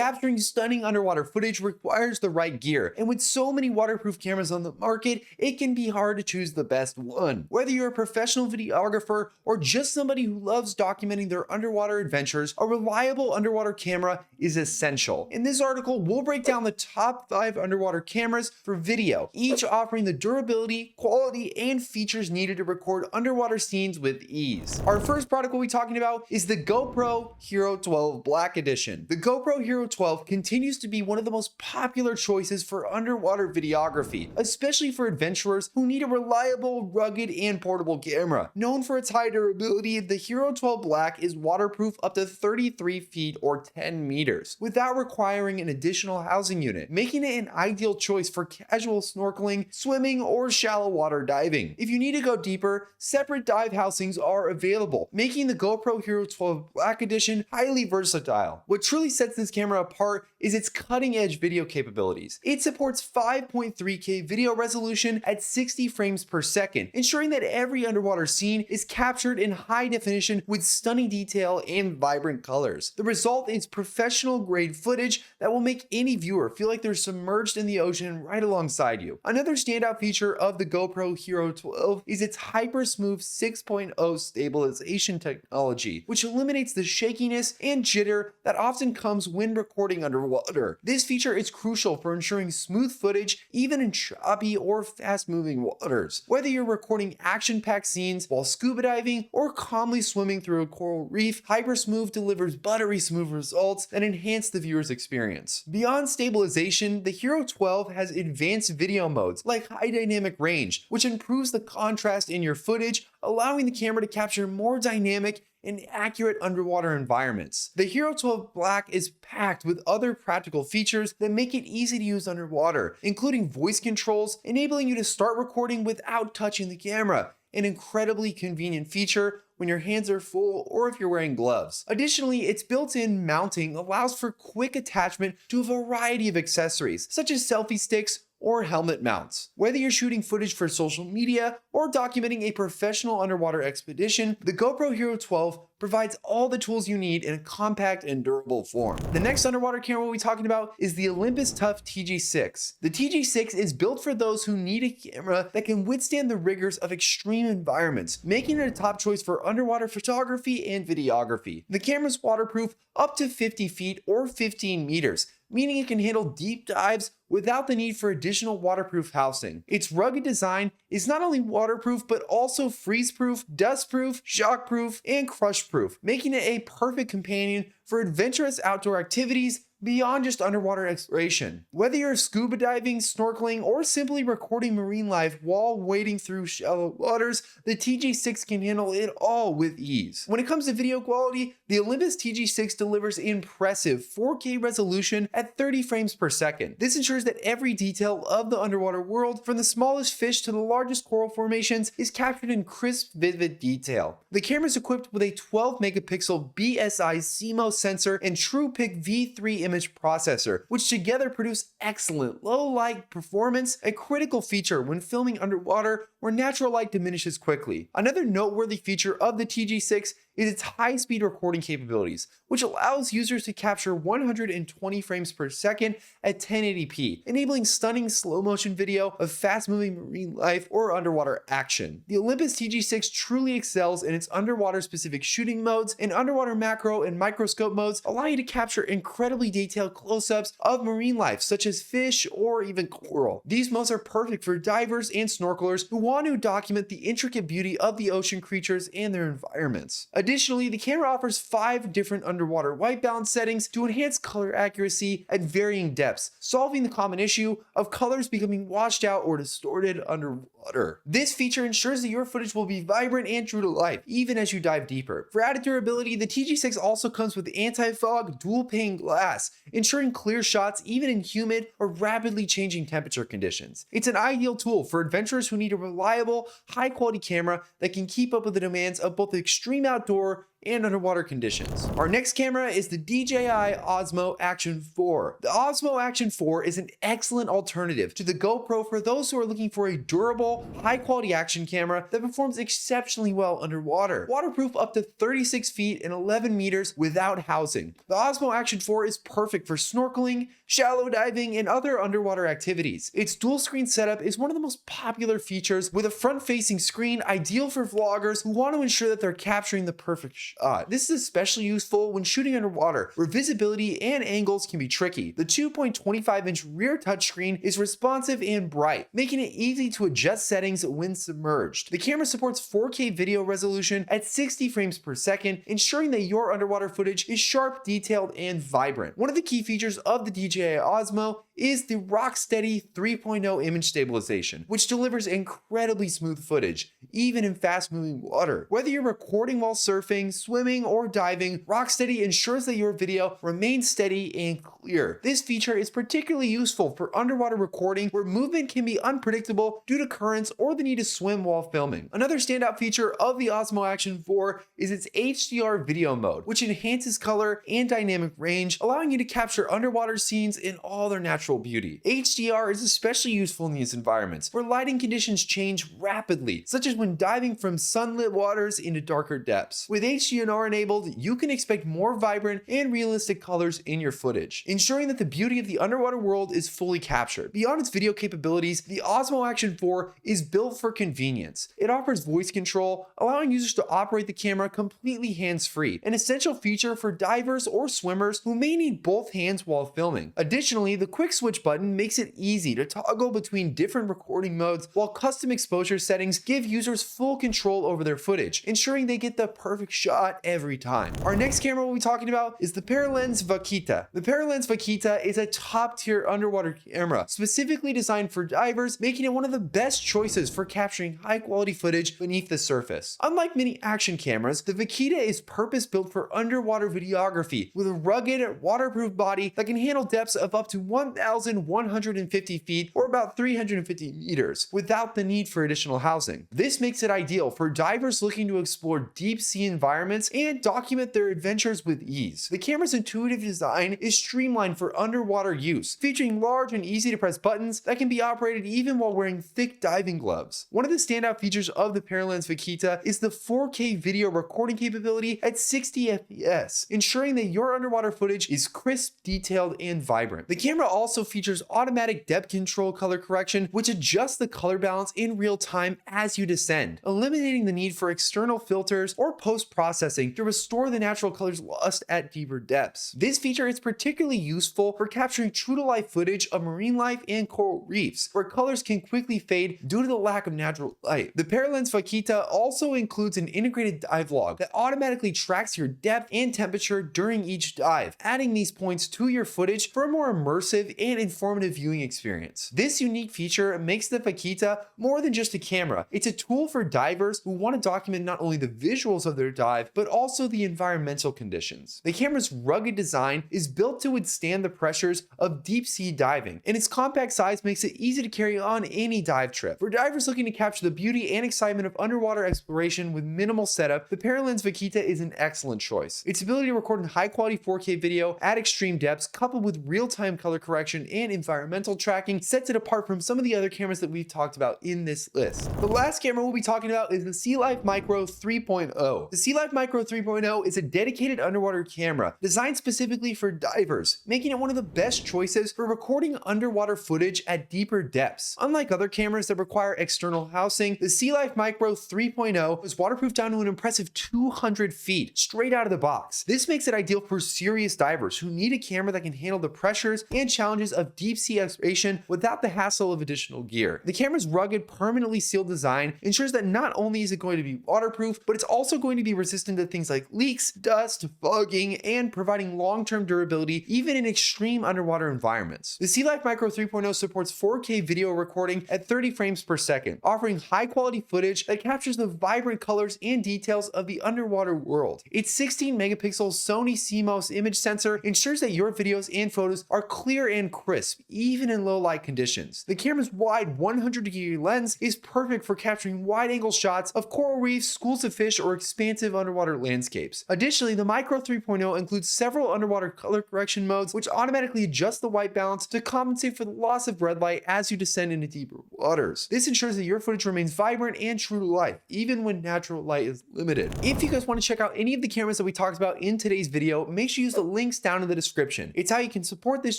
Capturing stunning underwater footage requires the right gear, and with so many waterproof cameras on the market, it can be hard to choose the best one. Whether you're a professional videographer or just somebody who loves documenting their underwater adventures, a reliable underwater camera is essential. In this article, we'll break down the top 5 underwater cameras for video, each offering the durability, quality, and features needed to record underwater scenes with ease. Our first product we'll be talking about is the GoPro HERO12 Black Edition. The GoPro HERO12 continues to be one of the most popular choices for underwater videography, especially for adventurers who need a reliable, rugged, and portable camera. Known for its high durability, the HERO12 Black is waterproof up to 33 feet or 10 meters without requiring an additional housing unit, making it an ideal choice for casual snorkeling, swimming, or shallow water diving. If you need to go deeper, separate dive housings are available, making the GoPro HERO12 Black Edition highly versatile. What truly sets this camera apart is its cutting-edge video capabilities. It supports 5.3K video resolution at 60 frames per second, ensuring that every underwater scene is captured in high definition with stunning detail and vibrant colors. The result is professional-grade footage that will make any viewer feel like they're submerged in the ocean right alongside you. Another standout feature of the GoPro HERO12 is its hyper-smooth 6.0 stabilization technology, which eliminates the shakiness and jitter that often comes when recording underwater. This feature is crucial for ensuring smooth footage even in choppy or fast-moving waters. Whether you're recording action-packed scenes while scuba diving or calmly swimming through a coral reef, HyperSmooth delivers buttery smooth results that enhance the viewer's experience. Beyond stabilization, the HERO12 has advanced video modes like high dynamic range, which improves the contrast in your footage, allowing the camera to capture more dynamic and accurate underwater environments. The HERO12 Black is packed with other practical features that make it easy to use underwater, including voice controls, enabling you to start recording without touching the camera, an incredibly convenient feature when your hands are full or if you're wearing gloves. Additionally, its built-in mounting allows for quick attachment to a variety of accessories, such as selfie sticks or helmet mounts. Whether you're shooting footage for social media or documenting a professional underwater expedition, the GoPro HERO12 provides all the tools you need in a compact and durable form. The next underwater camera we'll be talking about is the Olympus Tough TG6. The TG6 is built for those who need a camera that can withstand the rigors of extreme environments, making it a top choice for underwater photography and videography. The camera's waterproof up to 50 feet or 15 meters, meaning it can handle deep dives without the need for additional waterproof housing. Its rugged design is not only waterproof, but also freeze-proof, dust-proof, shock-proof, and crush-proof, making it a perfect companion for adventurous outdoor activities beyond just underwater exploration. Whether you're scuba diving, snorkeling, or simply recording marine life while wading through shallow waters, the TG6 can handle it all with ease. When it comes to video quality, the Olympus TG6 delivers impressive 4K resolution at 30 frames per second. This ensures that every detail of the underwater world, from the smallest fish to the largest coral formations, is captured in crisp, vivid detail. The camera is equipped with a 12 megapixel BSI CMOS sensor and TruePic V3 image processor, which together produce excellent low light performance, a critical feature when filming underwater where natural light diminishes quickly. Another noteworthy feature of the TG6 is its high-speed recording capabilities, which allows users to capture 120 frames per second at 1080p, enabling stunning slow-motion video of fast-moving marine life or underwater action. The Olympus TG6 truly excels in its underwater-specific shooting modes, and underwater macro and microscope modes allow you to capture incredibly detailed close-ups of marine life, such as fish or even coral. These modes are perfect for divers and snorkelers who want to document the intricate beauty of the ocean creatures and their environments. Additionally, the camera offers 5 different underwater white balance settings to enhance color accuracy at varying depths, solving the common issue of colors becoming washed out or distorted underwater. This feature ensures that your footage will be vibrant and true to life, even as you dive deeper. For added durability, the TG6 also comes with anti-fog dual-pane glass, ensuring clear shots even in humid or rapidly changing temperature conditions. It's an ideal tool for adventurers who need a reliable, high-quality camera that can keep up with the demands of both extreme outdoor and underwater conditions. Our next camera is the DJI Osmo Action 4. The Osmo Action 4 is an excellent alternative to the GoPro for those who are looking for a durable, high-quality action camera that performs exceptionally well underwater. Waterproof up to 36 feet and 11 meters without housing. The Osmo Action 4 is perfect for snorkeling, shallow diving, and other underwater activities. Its dual screen setup is one of the most popular features, with a front-facing screen ideal for vloggers who want to ensure that they're capturing the perfect shot. This is especially useful when shooting underwater, where visibility and angles can be tricky. The 2.25-inch rear touchscreen is responsive and bright, making it easy to adjust settings when submerged. The camera supports 4K video resolution at 60 frames per second, ensuring that your underwater footage is sharp, detailed, and vibrant. One of the key features of the DJI Osmo is the rock-steady 3.0 image stabilization, which delivers incredibly smooth footage, even in fast-moving water. Whether you're recording while surfing, swimming, or diving, Rocksteady ensures that your video remains steady and clear. This feature is particularly useful for underwater recording, where movement can be unpredictable due to currents or the need to swim while filming. Another standout feature of the Osmo Action 4 is its HDR video mode, which enhances color and dynamic range, allowing you to capture underwater scenes in all their natural beauty. HDR is especially useful in these environments, where lighting conditions change rapidly, such as when diving from sunlit waters into darker depths. With HDR enabled, you can expect more vibrant and realistic colors in your footage, ensuring that the beauty of the underwater world is fully captured. Beyond its video capabilities, the Osmo Action 4 is built for convenience. It offers voice control, allowing users to operate the camera completely hands-free, an essential feature for divers or swimmers who may need both hands while filming. Additionally, the quick switch button makes it easy to toggle between different recording modes, while custom exposure settings give users full control over their footage, ensuring they get the perfect shot every time. Our next camera we'll be talking about is the Paralenz Vaquita. The Paralenz Vaquita is a top-tier underwater camera, specifically designed for divers, making it one of the best choices for capturing high-quality footage beneath the surface. Unlike many action cameras, the Vaquita is purpose-built for underwater videography, with a rugged, waterproof body that can handle depths of up to 1,150 feet or about 350 meters without the need for additional housing. This makes it ideal for divers looking to explore deep sea environments and document their adventures with ease. The camera's intuitive design is streamlined for underwater use, featuring large and easy to press buttons that can be operated even while wearing thick diving gloves. One of the standout features of the Paralenz Vaquita is the 4K video recording capability at 60 FPS, ensuring that your underwater footage is crisp, detailed, and vibrant. The camera also features automatic depth control color correction, which adjusts the color balance in real time as you descend, eliminating the need for external filters or post-processing to restore the natural colors lost at deeper depths. This feature is particularly useful for capturing true-to-life footage of marine life and coral reefs, where colors can quickly fade due to the lack of natural light. The Paralenz Vaquita also includes an integrated dive log that automatically tracks your depth and temperature during each dive, adding these points to your footage for a more immersive and informative viewing experience. This unique feature makes the Vaquita more than just a camera. It's a tool for divers who want to document not only the visuals of their dive, but also the environmental conditions. The camera's rugged design is built to withstand the pressures of deep sea diving, and its compact size makes it easy to carry on any dive trip. For divers looking to capture the beauty and excitement of underwater exploration with minimal setup, the Paralenz Vaquita is an excellent choice. Its ability to record in high-quality 4K video at extreme depths, coupled with real-time color correction and environmental tracking, sets it apart from some of the other cameras that we've talked about in this list. The last camera we'll be talking about is the SeaLife Micro 3.0. The SeaLife Micro 3.0 is a dedicated underwater camera designed specifically for divers, making it one of the best choices for recording underwater footage at deeper depths. Unlike other cameras that require external housing, the SeaLife Micro 3.0 is waterproof down to an impressive 200 feet straight out of the box. This makes it ideal for serious divers who need a camera that can handle the pressures and challenges of deep sea exploration without the hassle of additional gear. The camera's rugged, permanently sealed design ensures that not only is it going to be waterproof, but it's also going to be resistant to things like leaks, dust, fogging, and providing long-term durability even in extreme underwater environments. The SeaLife Micro 3.0 supports 4K video recording at 30 frames per second, offering high-quality footage that captures the vibrant colors and details of the underwater world. Its 16 megapixel Sony CMOS image sensor ensures that your videos and photos are clear and crisp, even in low light conditions. The camera's wide 100-degree lens is perfect for capturing wide-angle shots of coral reefs, schools of fish, or expansive underwater underwater landscapes. Additionally, the Micro 3.0 includes several underwater color correction modes, which automatically adjust the white balance to compensate for the loss of red light as you descend into deeper waters. This ensures that your footage remains vibrant and true to life, even when natural light is limited. If you guys want to check out any of the cameras that we talked about in today's video, make sure you use the links down in the description. It's how you can support this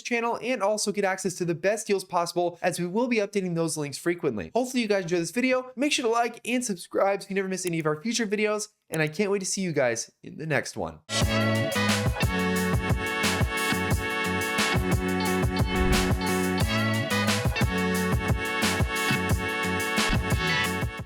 channel and also get access to the best deals possible, as we will be updating those links frequently. Hopefully you guys enjoyed this video. Make sure to like and subscribe so you never miss any of our future videos, and I can't wait to see you guys in the next one.